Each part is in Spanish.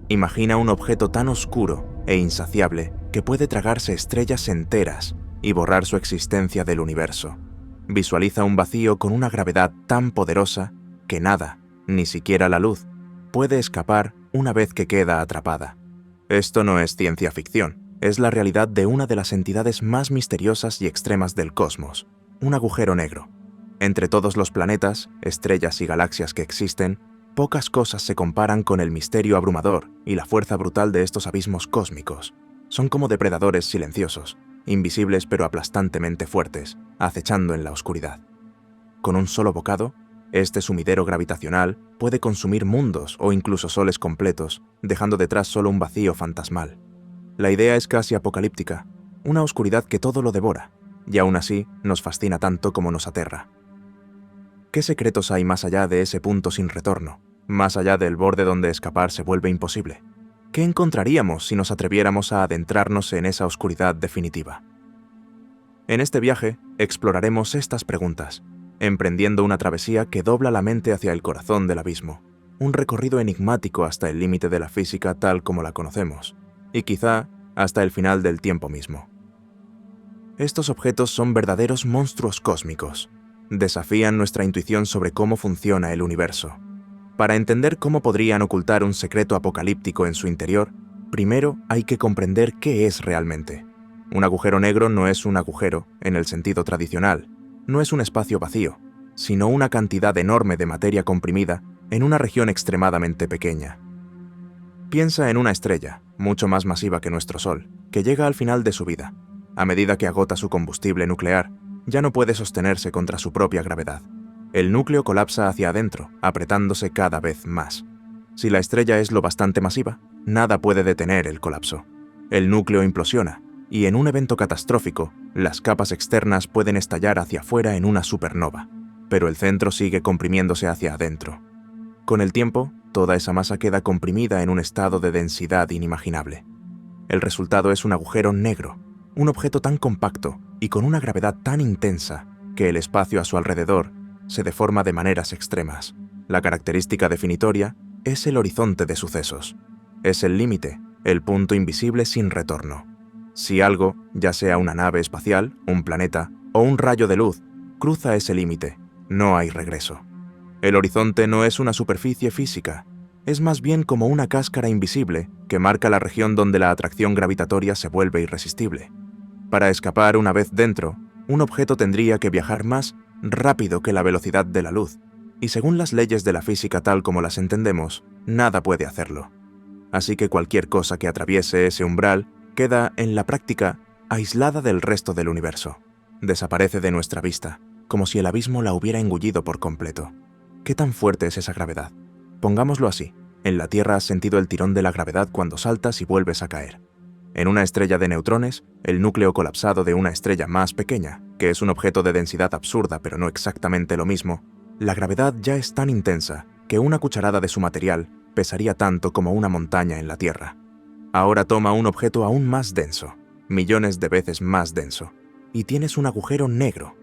Imagina un objeto tan oscuro e insaciable que puede tragarse estrellas enteras y borrar su existencia del universo. Visualiza un vacío con una gravedad tan poderosa que nada, ni siquiera la luz, puede escapar una vez que queda atrapada. Esto no es ciencia ficción, es la realidad de una de las entidades más misteriosas y extremas del cosmos, un agujero negro. Entre todos los planetas, estrellas y galaxias que existen, pocas cosas se comparan con el misterio abrumador y la fuerza brutal de estos abismos cósmicos. Son como depredadores silenciosos, invisibles pero aplastantemente fuertes, acechando en la oscuridad. Con un solo bocado, este sumidero gravitacional puede consumir mundos o incluso soles completos, dejando detrás solo un vacío fantasmal. La idea es casi apocalíptica, una oscuridad que todo lo devora, y aún así nos fascina tanto como nos aterra. ¿Qué secretos hay más allá de ese punto sin retorno, más allá del borde donde escapar se vuelve imposible? ¿Qué encontraríamos si nos atreviéramos a adentrarnos en esa oscuridad definitiva? En este viaje exploraremos estas preguntas, emprendiendo una travesía que dobla la mente hacia el corazón del abismo, un recorrido enigmático hasta el límite de la física tal como la conocemos, y quizá hasta el final del tiempo mismo. Estos objetos son verdaderos monstruos cósmicos. Desafían nuestra intuición sobre cómo funciona el universo. Para entender cómo podrían ocultar un secreto apocalíptico en su interior, primero hay que comprender qué es realmente. Un agujero negro no es un agujero en el sentido tradicional, no es un espacio vacío, sino una cantidad enorme de materia comprimida en una región extremadamente pequeña. Piensa en una estrella, mucho más masiva que nuestro Sol, que llega al final de su vida. A medida que agota su combustible nuclear, ya no puede sostenerse contra su propia gravedad. El núcleo colapsa hacia adentro, apretándose cada vez más. Si la estrella es lo bastante masiva, nada puede detener el colapso. El núcleo implosiona, y en un evento catastrófico, las capas externas pueden estallar hacia afuera en una supernova, pero el centro sigue comprimiéndose hacia adentro. Con el tiempo, toda esa masa queda comprimida en un estado de densidad inimaginable. El resultado es un agujero negro, un objeto tan compacto y con una gravedad tan intensa que el espacio a su alrededor se deforma de maneras extremas. La característica definitoria es el horizonte de sucesos. Es el límite, el punto invisible sin retorno. Si algo, ya sea una nave espacial, un planeta o un rayo de luz, cruza ese límite, no hay regreso. El horizonte no es una superficie física, es más bien como una cáscara invisible que marca la región donde la atracción gravitatoria se vuelve irresistible. Para escapar una vez dentro, un objeto tendría que viajar más rápido que la velocidad de la luz, y según las leyes de la física tal como las entendemos, nada puede hacerlo. Así que cualquier cosa que atraviese ese umbral queda, en la práctica, aislada del resto del universo. Desaparece de nuestra vista, como si el abismo la hubiera engullido por completo. ¿Qué tan fuerte es esa gravedad? Pongámoslo así, en la Tierra has sentido el tirón de la gravedad cuando saltas y vuelves a caer. En una estrella de neutrones, el núcleo colapsado de una estrella más pequeña, que es un objeto de densidad absurda pero no exactamente lo mismo, la gravedad ya es tan intensa que una cucharada de su material pesaría tanto como una montaña en la Tierra. Ahora toma un objeto aún más denso, millones de veces más denso, y tienes un agujero negro.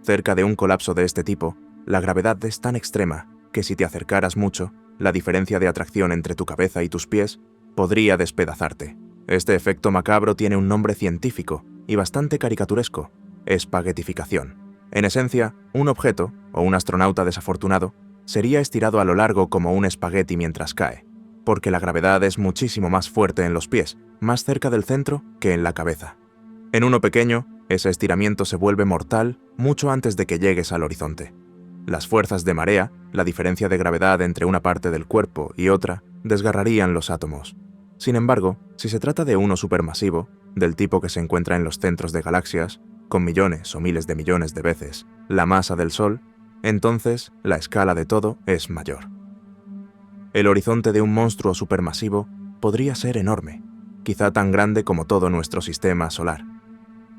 Cerca de un colapso de este tipo, la gravedad es tan extrema que si te acercaras mucho, la diferencia de atracción entre tu cabeza y tus pies podría despedazarte. Este efecto macabro tiene un nombre científico y bastante caricaturesco: espaguetificación. En esencia, un objeto, o un astronauta desafortunado, sería estirado a lo largo como un espagueti mientras cae, porque la gravedad es muchísimo más fuerte en los pies, más cerca del centro que en la cabeza. En uno pequeño, ese estiramiento se vuelve mortal mucho antes de que llegues al horizonte. Las fuerzas de marea, la diferencia de gravedad entre una parte del cuerpo y otra, desgarrarían los átomos. Sin embargo, si se trata de uno supermasivo, del tipo que se encuentra en los centros de galaxias, con millones o miles de millones de veces la masa del Sol, entonces la escala de todo es mayor. El horizonte de un monstruo supermasivo podría ser enorme, quizá tan grande como todo nuestro sistema solar.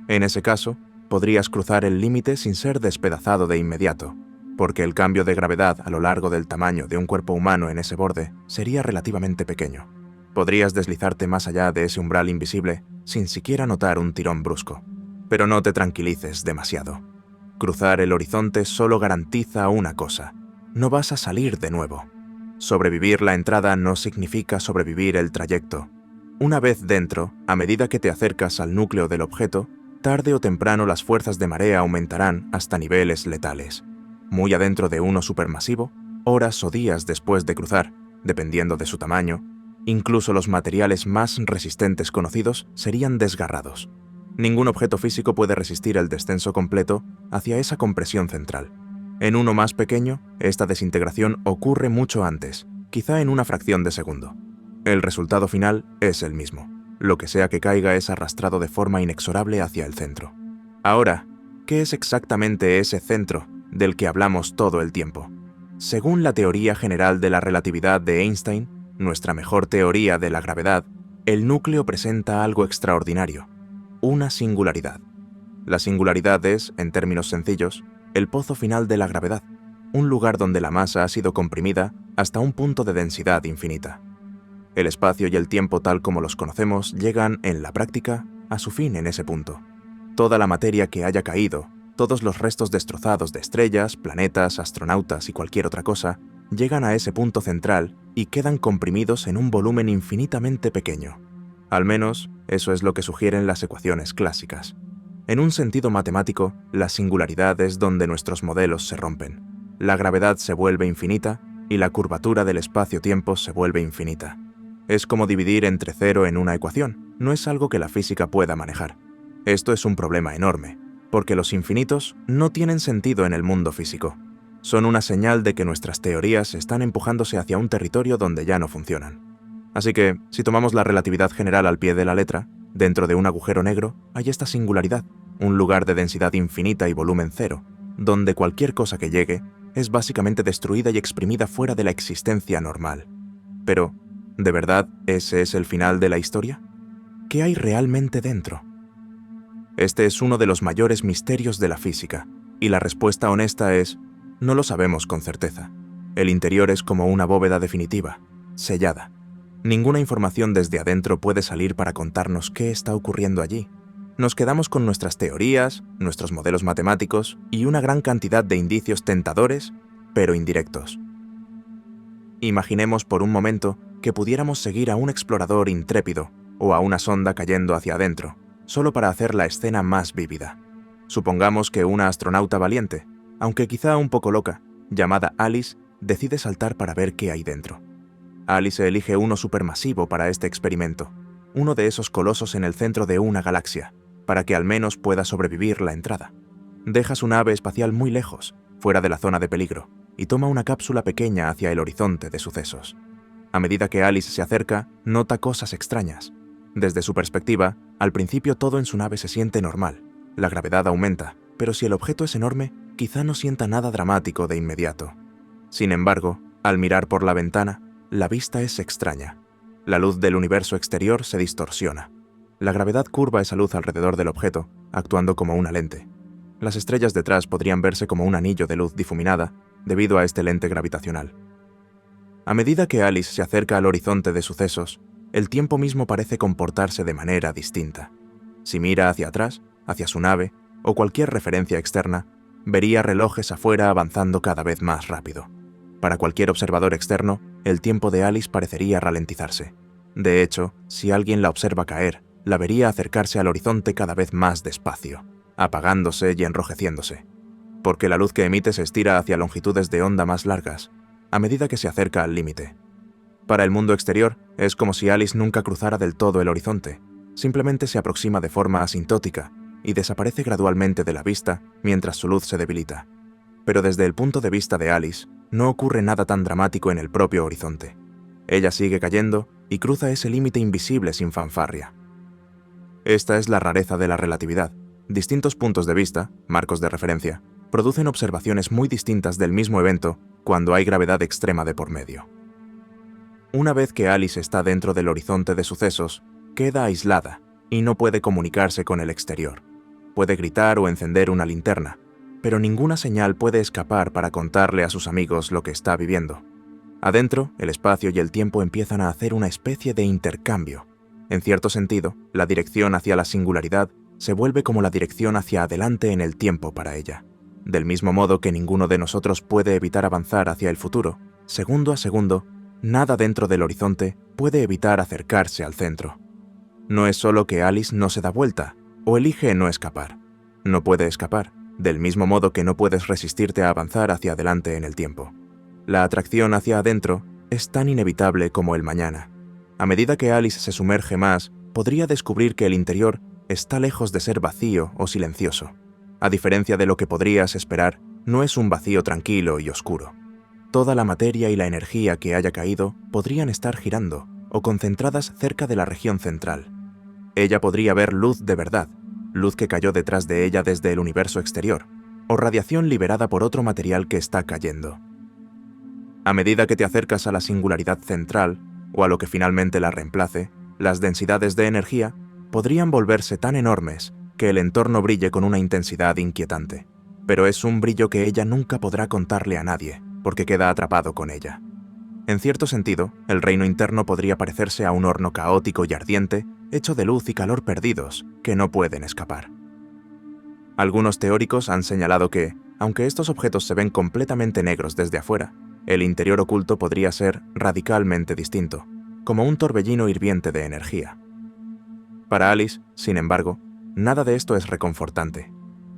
En ese caso, podrías cruzar el límite sin ser despedazado de inmediato, porque el cambio de gravedad a lo largo del tamaño de un cuerpo humano en ese borde sería relativamente pequeño. Podrías deslizarte más allá de ese umbral invisible sin siquiera notar un tirón brusco. Pero no te tranquilices demasiado. Cruzar el horizonte solo garantiza una cosa: no vas a salir de nuevo. Sobrevivir la entrada no significa sobrevivir el trayecto. Una vez dentro, a medida que te acercas al núcleo del objeto, tarde o temprano las fuerzas de marea aumentarán hasta niveles letales. Muy adentro de uno supermasivo, horas o días después de cruzar, dependiendo de su tamaño, incluso los materiales más resistentes conocidos serían desgarrados. Ningún objeto físico puede resistir el descenso completo hacia esa compresión central. En uno más pequeño, esta desintegración ocurre mucho antes, quizá en una fracción de segundo. El resultado final es el mismo. Lo que sea que caiga es arrastrado de forma inexorable hacia el centro. Ahora, ¿qué es exactamente ese centro del que hablamos todo el tiempo? Según la teoría general de la relatividad de Einstein, nuestra mejor teoría de la gravedad, el núcleo presenta algo extraordinario, una singularidad. La singularidad es, en términos sencillos, el pozo final de la gravedad, un lugar donde la masa ha sido comprimida hasta un punto de densidad infinita. El espacio y el tiempo tal como los conocemos llegan, en la práctica, a su fin en ese punto. Toda la materia que haya caído, todos los restos destrozados de estrellas, planetas, astronautas y cualquier otra cosa, llegan a ese punto central y quedan comprimidos en un volumen infinitamente pequeño. Al menos, eso es lo que sugieren las ecuaciones clásicas. En un sentido matemático, la singularidad es donde nuestros modelos se rompen. La gravedad se vuelve infinita y la curvatura del espacio-tiempo se vuelve infinita. Es como dividir entre cero en una ecuación, no es algo que la física pueda manejar. Esto es un problema enorme, porque los infinitos no tienen sentido en el mundo físico. Son una señal de que nuestras teorías están empujándose hacia un territorio donde ya no funcionan. Así que, si tomamos la relatividad general al pie de la letra, dentro de un agujero negro hay esta singularidad, un lugar de densidad infinita y volumen cero, donde cualquier cosa que llegue es básicamente destruida y exprimida fuera de la existencia normal. Pero, ¿de verdad ese es el final de la historia? ¿Qué hay realmente dentro? Este es uno de los mayores misterios de la física, y la respuesta honesta es: no lo sabemos con certeza. El interior es como una bóveda definitiva, sellada. Ninguna información desde adentro puede salir para contarnos qué está ocurriendo allí. Nos quedamos con nuestras teorías, nuestros modelos matemáticos y una gran cantidad de indicios tentadores, pero indirectos. Imaginemos por un momento que pudiéramos seguir a un explorador intrépido o a una sonda cayendo hacia adentro, solo para hacer la escena más vívida. Supongamos que una astronauta valiente, aunque quizá un poco loca, llamada Alice, decide saltar para ver qué hay dentro. Alice elige uno supermasivo para este experimento, uno de esos colosos en el centro de una galaxia, para que al menos pueda sobrevivir la entrada. Deja su nave espacial muy lejos, fuera de la zona de peligro, y toma una cápsula pequeña hacia el horizonte de sucesos. A medida que Alice se acerca, nota cosas extrañas. Desde su perspectiva, al principio todo en su nave se siente normal. La gravedad aumenta, pero si el objeto es enorme, quizá no sienta nada dramático de inmediato. Sin embargo, al mirar por la ventana, la vista es extraña. La luz del universo exterior se distorsiona. La gravedad curva esa luz alrededor del objeto, actuando como una lente. Las estrellas detrás podrían verse como un anillo de luz difuminada debido a este lente gravitacional. A medida que Alice se acerca al horizonte de sucesos, el tiempo mismo parece comportarse de manera distinta. Si mira hacia atrás, hacia su nave o cualquier referencia externa, vería relojes afuera avanzando cada vez más rápido. Para cualquier observador externo, el tiempo de Alice parecería ralentizarse. De hecho, si alguien la observa caer, la vería acercarse al horizonte cada vez más despacio, apagándose y enrojeciéndose, porque la luz que emite se estira hacia longitudes de onda más largas, a medida que se acerca al límite. Para el mundo exterior, es como si Alice nunca cruzara del todo el horizonte, simplemente se aproxima de forma asintótica y desaparece gradualmente de la vista mientras su luz se debilita. Pero desde el punto de vista de Alice, no ocurre nada tan dramático en el propio horizonte. Ella sigue cayendo y cruza ese límite invisible sin fanfarria. Esta es la rareza de la relatividad. Distintos puntos de vista, marcos de referencia, producen observaciones muy distintas del mismo evento cuando hay gravedad extrema de por medio. Una vez que Alice está dentro del horizonte de sucesos, queda aislada y no puede comunicarse con el exterior. Puede gritar o encender una linterna, pero ninguna señal puede escapar para contarle a sus amigos lo que está viviendo. Adentro, el espacio y el tiempo empiezan a hacer una especie de intercambio. En cierto sentido, la dirección hacia la singularidad se vuelve como la dirección hacia adelante en el tiempo para ella. Del mismo modo que ninguno de nosotros puede evitar avanzar hacia el futuro, segundo a segundo, nada dentro del horizonte puede evitar acercarse al centro. No es solo que Alice no se da vuelta o elige no escapar. No puede escapar, del mismo modo que no puedes resistirte a avanzar hacia adelante en el tiempo. La atracción hacia adentro es tan inevitable como el mañana. A medida que Alice se sumerge más, podría descubrir que el interior está lejos de ser vacío o silencioso. A diferencia de lo que podrías esperar, no es un vacío tranquilo y oscuro. Toda la materia y la energía que haya caído podrían estar girando o concentradas cerca de la región central. Ella podría ver luz de verdad, luz que cayó detrás de ella desde el universo exterior, o radiación liberada por otro material que está cayendo. A medida que te acercas a la singularidad central, o a lo que finalmente la reemplace, las densidades de energía podrían volverse tan enormes que el entorno brille con una intensidad inquietante. Pero es un brillo que ella nunca podrá contarle a nadie, porque queda atrapado con ella. En cierto sentido, el reino interno podría parecerse a un horno caótico y ardiente, hecho de luz y calor perdidos, que no pueden escapar. Algunos teóricos han señalado que, aunque estos objetos se ven completamente negros desde afuera, el interior oculto podría ser radicalmente distinto, como un torbellino hirviente de energía. Para Alice, sin embargo, nada de esto es reconfortante.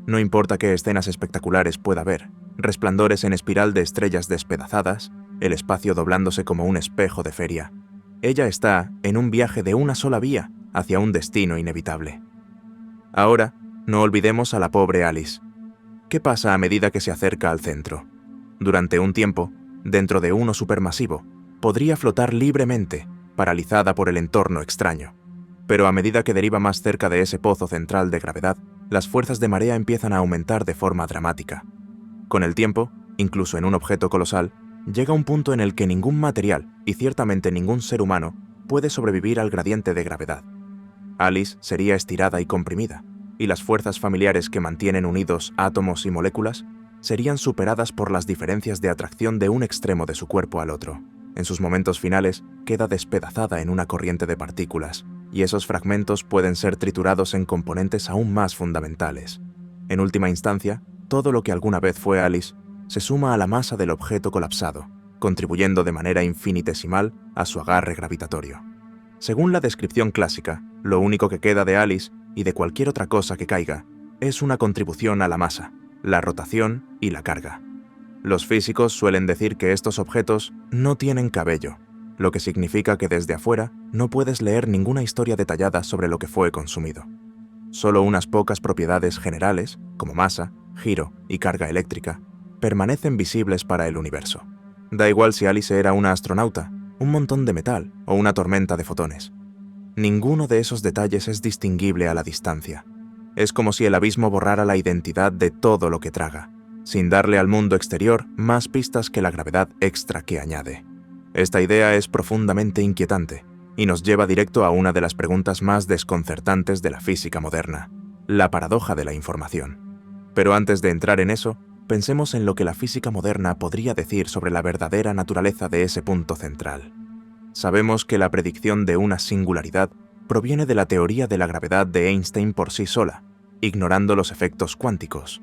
No importa qué escenas espectaculares pueda ver, resplandores en espiral de estrellas despedazadas, el espacio doblándose como un espejo de feria. Ella está en un viaje de una sola vía hacia un destino inevitable. Ahora, no olvidemos a la pobre Alice. ¿Qué pasa a medida que se acerca al centro? Durante un tiempo, dentro de uno supermasivo, podría flotar libremente, paralizada por el entorno extraño. Pero a medida que deriva más cerca de ese pozo central de gravedad, las fuerzas de marea empiezan a aumentar de forma dramática. Con el tiempo, incluso en un objeto colosal, llega un punto en el que ningún material, y ciertamente ningún ser humano, puede sobrevivir al gradiente de gravedad. Alice sería estirada y comprimida, y las fuerzas familiares que mantienen unidos átomos y moléculas serían superadas por las diferencias de atracción de un extremo de su cuerpo al otro. En sus momentos finales, queda despedazada en una corriente de partículas, y esos fragmentos pueden ser triturados en componentes aún más fundamentales. En última instancia, todo lo que alguna vez fue Alice se suma a la masa del objeto colapsado, contribuyendo de manera infinitesimal a su agarre gravitatorio. Según la descripción clásica, lo único que queda de Alice y de cualquier otra cosa que caiga es una contribución a la masa, la rotación y la carga. Los físicos suelen decir que estos objetos no tienen cabello, lo que significa que desde afuera no puedes leer ninguna historia detallada sobre lo que fue consumido. Solo unas pocas propiedades generales, como masa, giro y carga eléctrica, permanecen visibles para el universo. Da igual si Alice era una astronauta, un montón de metal o una tormenta de fotones. Ninguno de esos detalles es distinguible a la distancia. Es como si el abismo borrara la identidad de todo lo que traga, sin darle al mundo exterior más pistas que la gravedad extra que añade. Esta idea es profundamente inquietante y nos lleva directo a una de las preguntas más desconcertantes de la física moderna, la paradoja de la información. Pero antes de entrar en eso, pensemos en lo que la física moderna podría decir sobre la verdadera naturaleza de ese punto central. Sabemos que la predicción de una singularidad proviene de la teoría de la gravedad de Einstein por sí sola, ignorando los efectos cuánticos.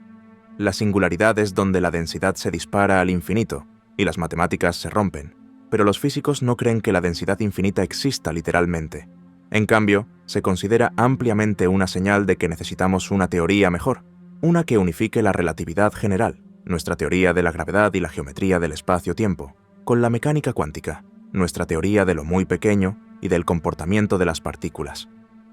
La singularidad es donde la densidad se dispara al infinito y las matemáticas se rompen, pero los físicos no creen que la densidad infinita exista literalmente. En cambio, se considera ampliamente una señal de que necesitamos una teoría mejor, una que unifique la relatividad general, nuestra teoría de la gravedad y la geometría del espacio-tiempo, con la mecánica cuántica, nuestra teoría de lo muy pequeño y del comportamiento de las partículas.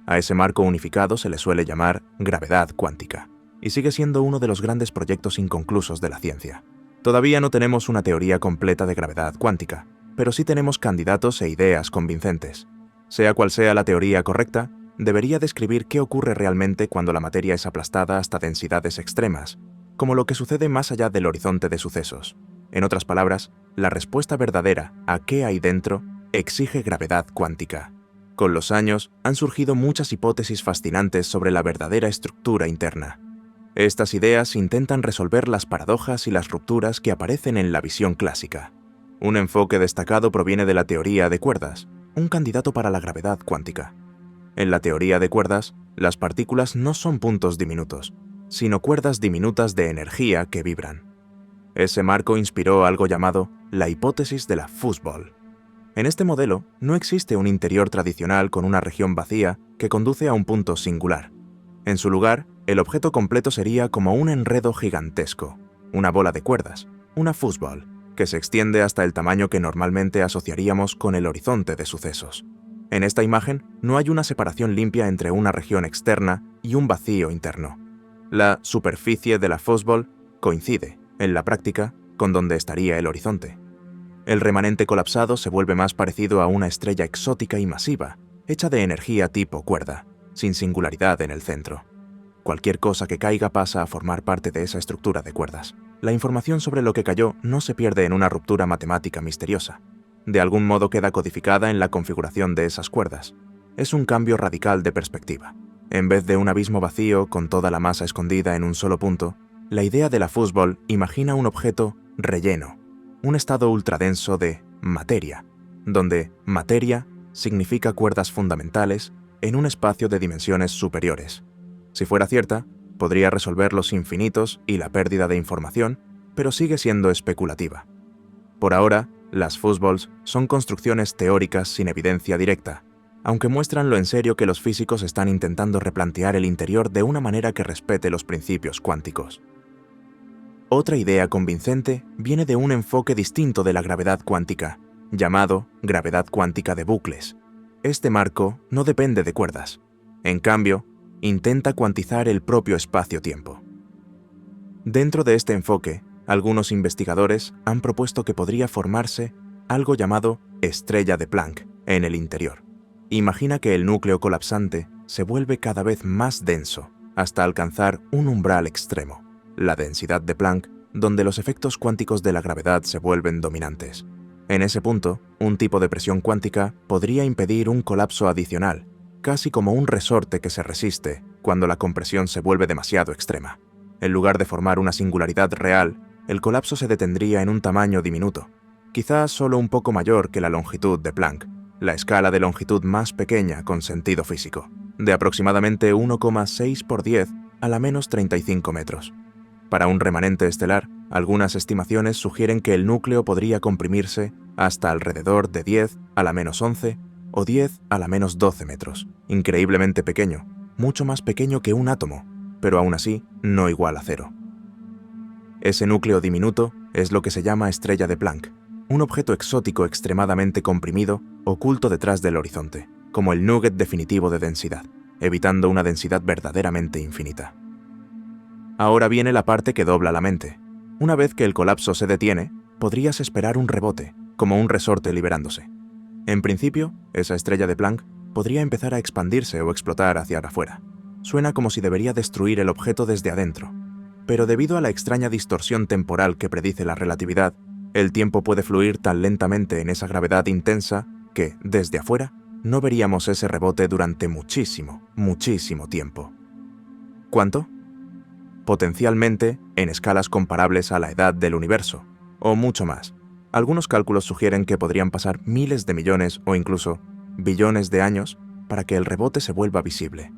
A ese marco unificado se le suele llamar gravedad cuántica, y sigue siendo uno de los grandes proyectos inconclusos de la ciencia. Todavía no tenemos una teoría completa de gravedad cuántica, pero sí tenemos candidatos e ideas convincentes. Sea cual sea la teoría correcta, debería describir qué ocurre realmente cuando la materia es aplastada hasta densidades extremas, como lo que sucede más allá del horizonte de sucesos. En otras palabras, la respuesta verdadera a qué hay dentro exige gravedad cuántica. Con los años, han surgido muchas hipótesis fascinantes sobre la verdadera estructura interna. Estas ideas intentan resolver las paradojas y las rupturas que aparecen en la visión clásica. Un enfoque destacado proviene de la teoría de cuerdas, un candidato para la gravedad cuántica. En la teoría de cuerdas, las partículas no son puntos diminutos, sino cuerdas diminutas de energía que vibran. Ese marco inspiró algo llamado la hipótesis de la fútbol. En este modelo no existe un interior tradicional con una región vacía que conduce a un punto singular. En su lugar, el objeto completo sería como un enredo gigantesco, una bola de cuerdas, una fútbol, que se extiende hasta el tamaño que normalmente asociaríamos con el horizonte de sucesos. En esta imagen no hay una separación limpia entre una región externa y un vacío interno. La superficie de la fútbol coincide, en la práctica, con donde estaría el horizonte. El remanente colapsado se vuelve más parecido a una estrella exótica y masiva, hecha de energía tipo cuerda, sin singularidad en el centro. Cualquier cosa que caiga pasa a formar parte de esa estructura de cuerdas. La información sobre lo que cayó no se pierde en una ruptura matemática misteriosa. De algún modo queda codificada en la configuración de esas cuerdas. Es un cambio radical de perspectiva. En vez de un abismo vacío con toda la masa escondida en un solo punto, la idea de la fútbol imagina un objeto relleno, un estado ultradenso de materia, donde materia significa cuerdas fundamentales en un espacio de dimensiones superiores. Si fuera cierta, podría resolver los infinitos y la pérdida de información, pero sigue siendo especulativa. Por ahora, las fútbols son construcciones teóricas sin evidencia directa, aunque muestran lo en serio que los físicos están intentando replantear el interior de una manera que respete los principios cuánticos. Otra idea convincente viene de un enfoque distinto de la gravedad cuántica, llamado gravedad cuántica de bucles. Este marco no depende de cuerdas. En cambio, intenta cuantizar el propio espacio-tiempo. Dentro de este enfoque, algunos investigadores han propuesto que podría formarse algo llamado estrella de Planck en el interior. Imagina que el núcleo colapsante se vuelve cada vez más denso hasta alcanzar un umbral extremo, la densidad de Planck, donde los efectos cuánticos de la gravedad se vuelven dominantes. En ese punto, un tipo de presión cuántica podría impedir un colapso adicional, casi como un resorte que se resiste cuando la compresión se vuelve demasiado extrema. En lugar de formar una singularidad real, el colapso se detendría en un tamaño diminuto, quizás solo un poco mayor que la longitud de Planck, la escala de longitud más pequeña con sentido físico, de aproximadamente 1,6 por 10 a la menos 35 metros. Para un remanente estelar, algunas estimaciones sugieren que el núcleo podría comprimirse hasta alrededor de 10 a la menos 11 o 10 a la menos 12 metros. Increíblemente pequeño, mucho más pequeño que un átomo, pero aún así no igual a cero. Ese núcleo diminuto es lo que se llama estrella de Planck, un objeto exótico extremadamente comprimido, oculto detrás del horizonte, como el nugget definitivo de densidad, evitando una densidad verdaderamente infinita. Ahora viene la parte que dobla la mente. Una vez que el colapso se detiene, podrías esperar un rebote, como un resorte liberándose. En principio, esa estrella de Planck podría empezar a expandirse o explotar hacia afuera. Suena como si debería destruir el objeto desde adentro. Pero debido a la extraña distorsión temporal que predice la relatividad, el tiempo puede fluir tan lentamente en esa gravedad intensa que, desde afuera, no veríamos ese rebote durante muchísimo, muchísimo tiempo. ¿Cuánto? Potencialmente en escalas comparables a la edad del universo, o mucho más. Algunos cálculos sugieren que podrían pasar miles de millones o incluso billones de años para que el rebote se vuelva visible.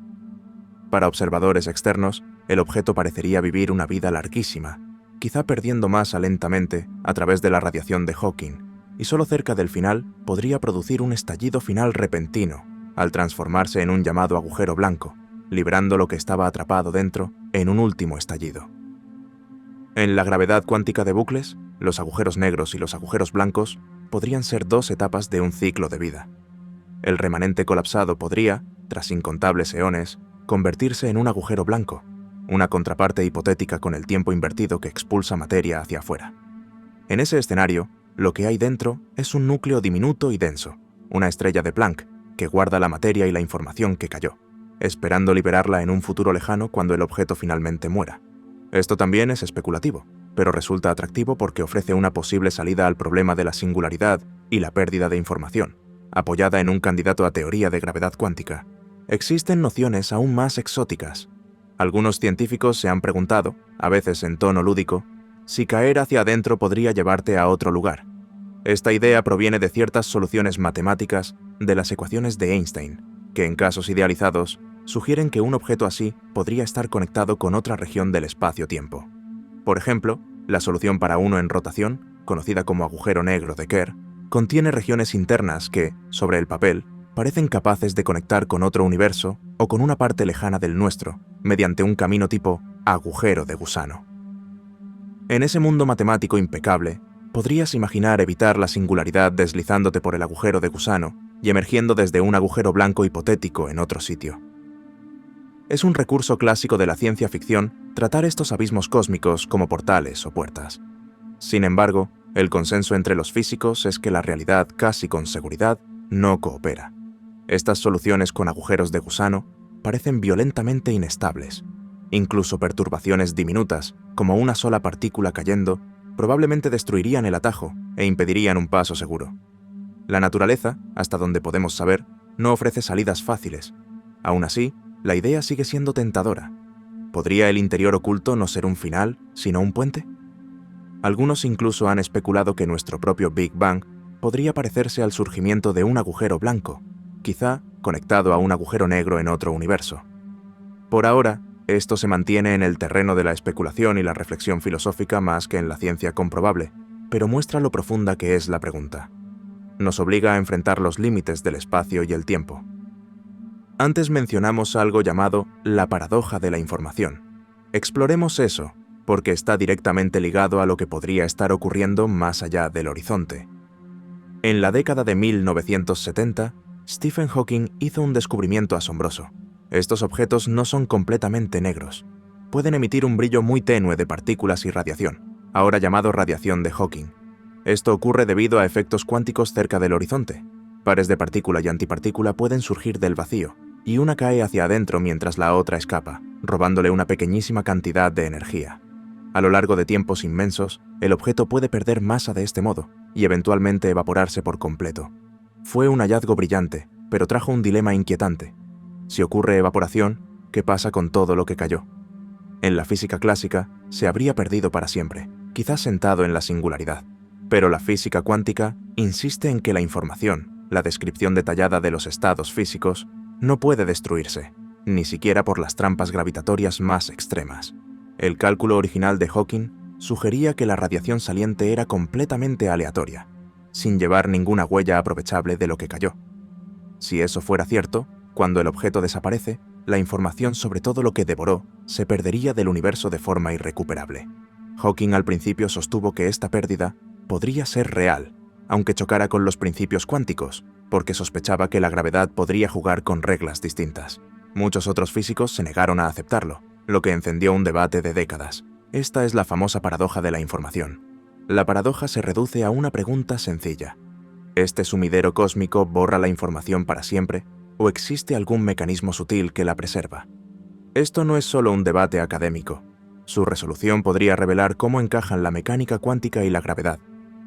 Para observadores externos, el objeto parecería vivir una vida larguísima, quizá perdiendo masa lentamente a través de la radiación de Hawking, y solo cerca del final podría producir un estallido final repentino, al transformarse en un llamado agujero blanco, liberando lo que estaba atrapado dentro en un último estallido. En la gravedad cuántica de bucles, los agujeros negros y los agujeros blancos podrían ser dos etapas de un ciclo de vida. El remanente colapsado podría, tras incontables eones, convertirse en un agujero blanco, una contraparte hipotética con el tiempo invertido que expulsa materia hacia afuera. En ese escenario, lo que hay dentro es un núcleo diminuto y denso, una estrella de Planck que guarda la materia y la información que cayó, esperando liberarla en un futuro lejano cuando el objeto finalmente muera. Esto también es especulativo, pero resulta atractivo porque ofrece una posible salida al problema de la singularidad y la pérdida de información, apoyada en un candidato a teoría de gravedad cuántica. Existen nociones aún más exóticas. Algunos científicos se han preguntado, a veces en tono lúdico, si caer hacia adentro podría llevarte a otro lugar. Esta idea proviene de ciertas soluciones matemáticas de las ecuaciones de Einstein, que en casos idealizados sugieren que un objeto así podría estar conectado con otra región del espacio-tiempo. Por ejemplo, La solución para uno en rotación, conocida como agujero negro de Kerr, contiene regiones internas que, sobre el papel, parecen capaces de conectar con otro universo o con una parte lejana del nuestro, mediante un camino tipo agujero de gusano. En ese mundo matemático impecable, podrías imaginar evitar la singularidad deslizándote por el agujero de gusano y emergiendo desde un agujero blanco hipotético en otro sitio. Es un recurso clásico de la ciencia ficción tratar estos abismos cósmicos como portales o puertas. Sin embargo, el consenso entre los físicos es que la realidad, casi con seguridad, no coopera. Estas soluciones con agujeros de gusano parecen violentamente inestables. Incluso perturbaciones diminutas, como una sola partícula cayendo, probablemente destruirían el atajo e impedirían un paso seguro. La naturaleza, hasta donde podemos saber, no ofrece salidas fáciles. Aún así, la idea sigue siendo tentadora. ¿Podría el interior oculto no ser un final, sino un puente? Algunos incluso han especulado que nuestro propio Big Bang podría parecerse al surgimiento de un agujero blanco, quizá conectado a un agujero negro en otro universo. Por ahora, esto se mantiene en el terreno de la especulación y la reflexión filosófica más que en la ciencia comprobable, pero muestra lo profunda que es la pregunta. Nos obliga a enfrentar los límites del espacio y el tiempo. Antes mencionamos algo llamado la paradoja de la información. Exploremos eso, porque está directamente ligado a lo que podría estar ocurriendo más allá del horizonte. En la década de 1970, Stephen Hawking hizo un descubrimiento asombroso. Estos objetos no son completamente negros. Pueden emitir un brillo muy tenue de partículas y radiación, ahora llamado radiación de Hawking. Esto ocurre debido a efectos cuánticos cerca del horizonte. Pares de partícula y antipartícula pueden surgir del vacío, y una cae hacia adentro mientras la otra escapa, robándole una pequeñísima cantidad de energía. A lo largo de tiempos inmensos, el objeto puede perder masa de este modo y eventualmente evaporarse por completo. Fue un hallazgo brillante, pero trajo un dilema inquietante. Si ocurre evaporación, ¿qué pasa con todo lo que cayó? En la física clásica, se habría perdido para siempre, quizás sentado en la singularidad. Pero la física cuántica insiste en que la información, la descripción detallada de los estados físicos, no puede destruirse, ni siquiera por las trampas gravitatorias más extremas. El cálculo original de Hawking sugería que la radiación saliente era completamente aleatoria, sin llevar ninguna huella aprovechable de lo que cayó. Si eso fuera cierto, cuando el objeto desaparece, la información sobre todo lo que devoró se perdería del universo de forma irrecuperable. Hawking al principio sostuvo que esta pérdida podría ser real, aunque chocara con los principios cuánticos, porque sospechaba que la gravedad podría jugar con reglas distintas. Muchos otros físicos se negaron a aceptarlo, lo que encendió un debate de décadas. Esta es la famosa paradoja de la información. La paradoja se reduce a una pregunta sencilla. ¿Este sumidero cósmico borra la información para siempre, o existe algún mecanismo sutil que la preserva? Esto no es solo un debate académico. Su resolución podría revelar cómo encajan la mecánica cuántica y la gravedad.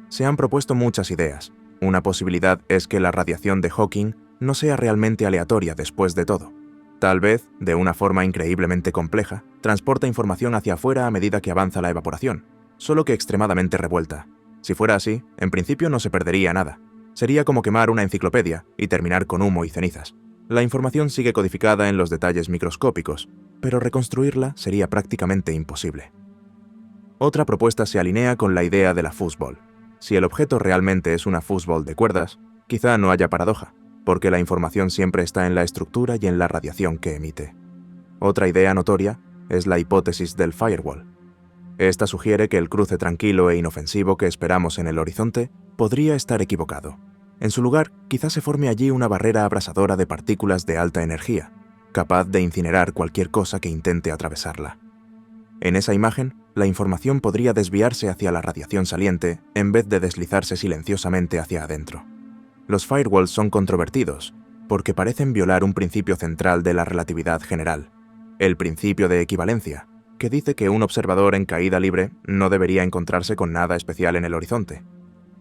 Se han propuesto muchas ideas. Una posibilidad es que la radiación de Hawking no sea realmente aleatoria después de todo. Tal vez, de una forma increíblemente compleja, transporta información hacia afuera a medida que avanza la evaporación, solo que extremadamente revuelta. Si fuera así, en principio no se perdería nada. Sería como quemar una enciclopedia y terminar con humo y cenizas. La información sigue codificada en los detalles microscópicos, pero reconstruirla sería prácticamente imposible. Otra propuesta se alinea con la idea de la fútbol. Si el objeto realmente es una fútbol de cuerdas, quizá no haya paradoja, porque la información siempre está en la estructura y en la radiación que emite. Otra idea notoria es la hipótesis del firewall. Esta sugiere que el cruce tranquilo e inofensivo que esperamos en el horizonte podría estar equivocado. En su lugar, quizá se forme allí una barrera abrasadora de partículas de alta energía, capaz de incinerar cualquier cosa que intente atravesarla. En esa imagen, la información podría desviarse hacia la radiación saliente en vez de deslizarse silenciosamente hacia adentro. Los firewalls son controvertidos porque parecen violar un principio central de la relatividad general, el principio de equivalencia, que dice que un observador en caída libre no debería encontrarse con nada especial en el horizonte.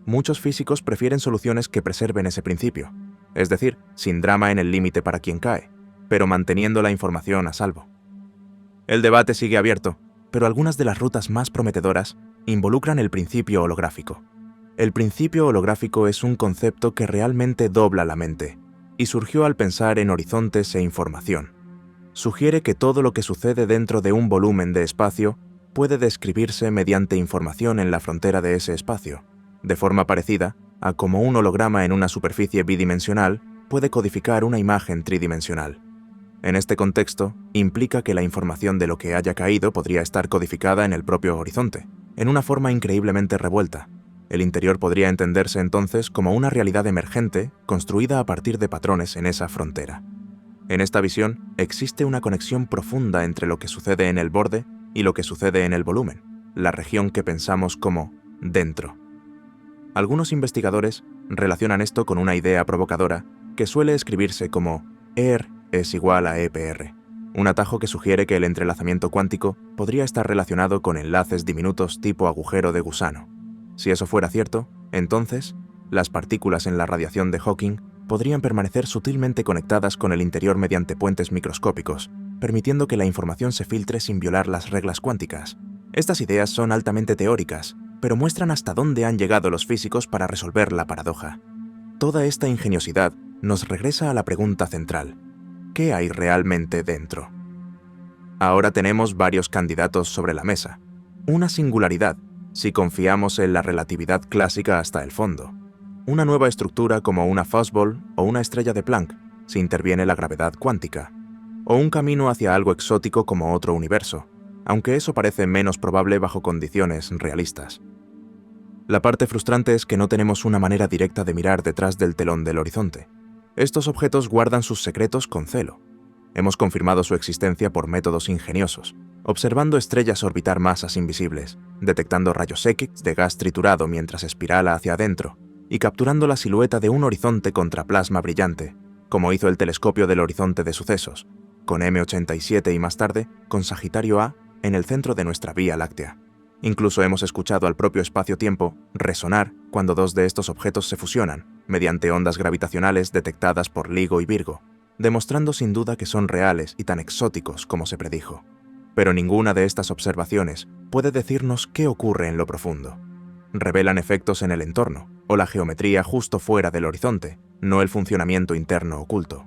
Muchos físicos prefieren soluciones que preserven ese principio, es decir, sin drama en el límite para quien cae, pero manteniendo la información a salvo. El debate sigue abierto, pero algunas de las rutas más prometedoras involucran el principio holográfico. El principio holográfico es un concepto que realmente dobla la mente, y surgió al pensar en horizontes e información. Sugiere que todo lo que sucede dentro de un volumen de espacio puede describirse mediante información en la frontera de ese espacio, de forma parecida a como un holograma en una superficie bidimensional puede codificar una imagen tridimensional. En este contexto, implica que la información de lo que haya caído podría estar codificada en el propio horizonte, en una forma increíblemente revuelta. El interior podría entenderse entonces como una realidad emergente construida a partir de patrones en esa frontera. En esta visión, existe una conexión profunda entre lo que sucede en el borde y lo que sucede en el volumen, la región que pensamos como dentro. Algunos investigadores relacionan esto con una idea provocadora que suele escribirse como ER es igual a EPR, un atajo que sugiere que el entrelazamiento cuántico podría estar relacionado con enlaces diminutos tipo agujero de gusano. Si eso fuera cierto, entonces, las partículas en la radiación de Hawking podrían permanecer sutilmente conectadas con el interior mediante puentes microscópicos, permitiendo que la información se filtre sin violar las reglas cuánticas. Estas ideas son altamente teóricas, pero muestran hasta dónde han llegado los físicos para resolver la paradoja. Toda esta ingeniosidad nos regresa a la pregunta central: ¿qué hay realmente dentro? Ahora tenemos varios candidatos sobre la mesa. Una singularidad, si confiamos en la relatividad clásica hasta el fondo. Una nueva estructura como una fuzzball o una estrella de Planck, si interviene la gravedad cuántica. O un camino hacia algo exótico como otro universo, aunque eso parece menos probable bajo condiciones realistas. La parte frustrante es que no tenemos una manera directa de mirar detrás del telón del horizonte. Estos objetos guardan sus secretos con celo. Hemos confirmado su existencia por métodos ingeniosos, observando estrellas orbitar masas invisibles, detectando rayos X de gas triturado mientras espirala hacia adentro, y capturando la silueta de un horizonte contra plasma brillante, como hizo el telescopio del horizonte de sucesos, con M87 y más tarde, con Sagitario A en el centro de nuestra Vía Láctea. Incluso hemos escuchado al propio espacio-tiempo resonar cuando dos de estos objetos se fusionan, mediante ondas gravitacionales detectadas por LIGO y Virgo, demostrando sin duda que son reales y tan exóticos como se predijo. Pero ninguna de estas observaciones puede decirnos qué ocurre en lo profundo. Revelan efectos en el entorno, o la geometría justo fuera del horizonte, no el funcionamiento interno oculto.